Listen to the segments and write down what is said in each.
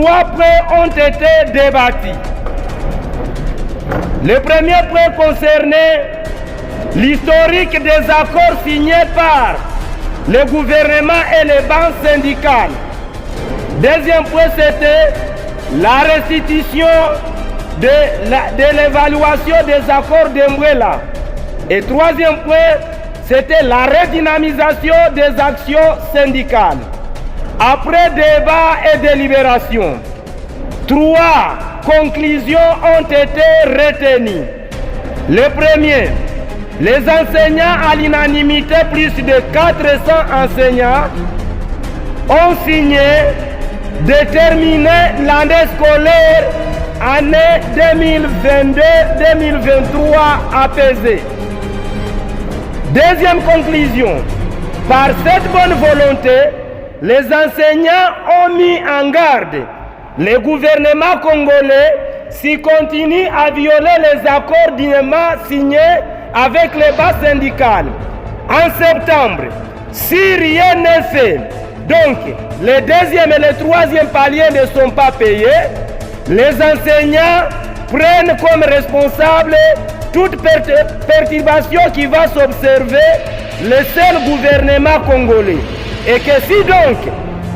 3 points ont été débattus. Le premier point concernait l'historique des accords signés par le gouvernement et les banques syndicales. Deuxième point, c'était la restitution de l'évaluation des accords d'Umbrella. Et troisième point, c'était la redynamisation des actions syndicales. Après débat et délibération, 3 conclusions ont été retenues. Le premier, les enseignants à l'unanimité, plus de 400 enseignants, ont signé de terminer l'année scolaire année 2022-2023 apaisée. Deuxième conclusion, par cette bonne volonté, les enseignants ont mis en garde le gouvernement congolais s'il continue à violer les accords dignement signés avec les bases syndicales. En septembre, si rien n'est fait, donc les deuxième et les troisième paliers ne sont pas payés, les enseignants prennent comme responsable toute perturbation qui va s'observer le seul gouvernement congolais. Et que si donc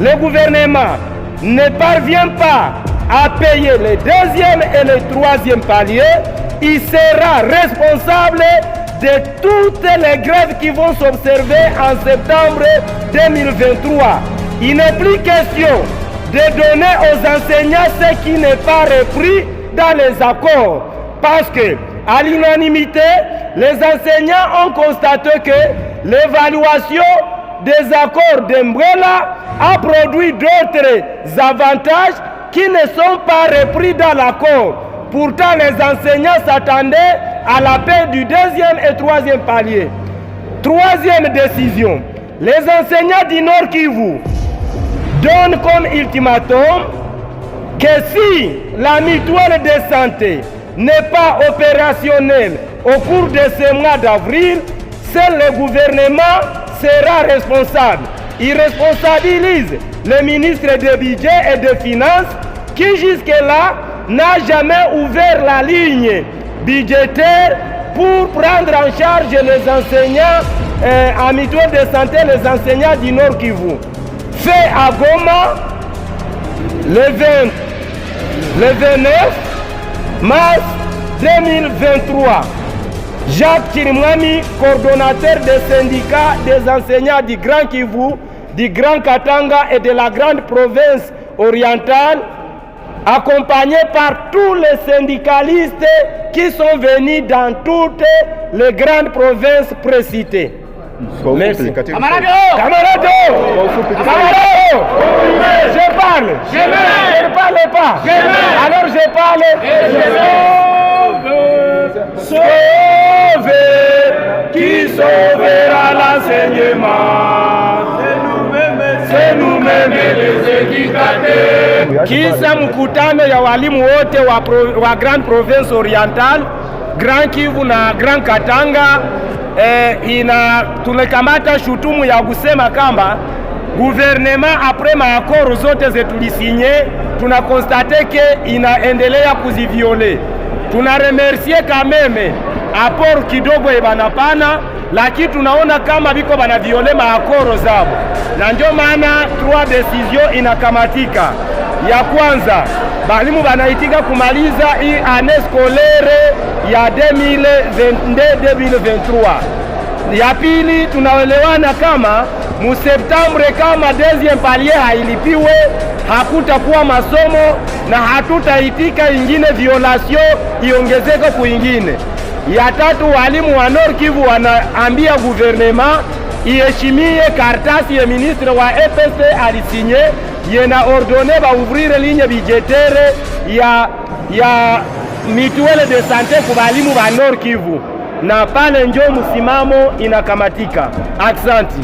le gouvernement ne parvient pas à payer les deuxième et les troisième paliers, il sera responsable de toutes les grèves qui vont s'observer en septembre 2023. Il n'est plus question de donner aux enseignants ce qui n'est pas repris dans les accords. Parce que, à l'unanimité, les enseignants ont constaté que l'évaluation des accords d'Umbrella a produit d'autres avantages qui ne sont pas repris dans l'accord. Pourtant, les enseignants s'attendaient à la paix du deuxième et troisième palier. Troisième décision, les enseignants du Nord Kivu donnent comme ultimatum que si la mutuelle de santé n'est pas opérationnelle au cours de ce mois d'avril, seul le gouvernement sera responsable. Il responsabilise le ministre des Budgets et des Finances qui jusque-là n'a jamais ouvert la ligne budgétaire pour prendre en charge les enseignants en mutuelle de santé, les enseignants du Nord Kivu. Fait à Goma le 29 mars 2023. Jacques Chirimwami, coordonnateur des syndicats des enseignants du Grand Kivu, du Grand Katanga et de la Grande Province orientale, accompagné par tous les syndicalistes qui sont venus dans toutes les grandes provinces précitées. Merci. Camarado! Camarado! Camarado! Je parle! Je ne parle pas! Alors je parle! Sauver! Qui sauvera l'enseignement? C'est nous-mêmes les éducateurs. Kisa mkutano ya walimu wote wa Grand Province Oriental, Grand Kivu na Grand Katanga, tumekamata shutumu ya kusema kamba gouvernement apres maakoro zote zetulisinye tunakonstate ke inaendelea kuziviole. Tunaremercie kameme apor kidogo ebanapana, lakini tunaona kama biko banaviole maakoro zabo, na ndio maana 3 decision inakamatika. Ya kwanza, balimu banaitika kumaliza hii année scolaire ya 2022-2023. Ya pili, tunaelewana kama mu Septembre kama deuxième palier hailipiwe, hakutakuwa masomo na hatutaitika ingine violation iongezeke kuingine. Ya tatu, walimu wa Nord Kivu wanaambia gouvernement iheshimie kartasi ya ministre wa EPC alisinye yena ordonne ba ouvrir ligne budgétaire ya mutuelle de santé kwa walimu wa Nord Kivu, na pale njo msimamo inakamatika. Asante.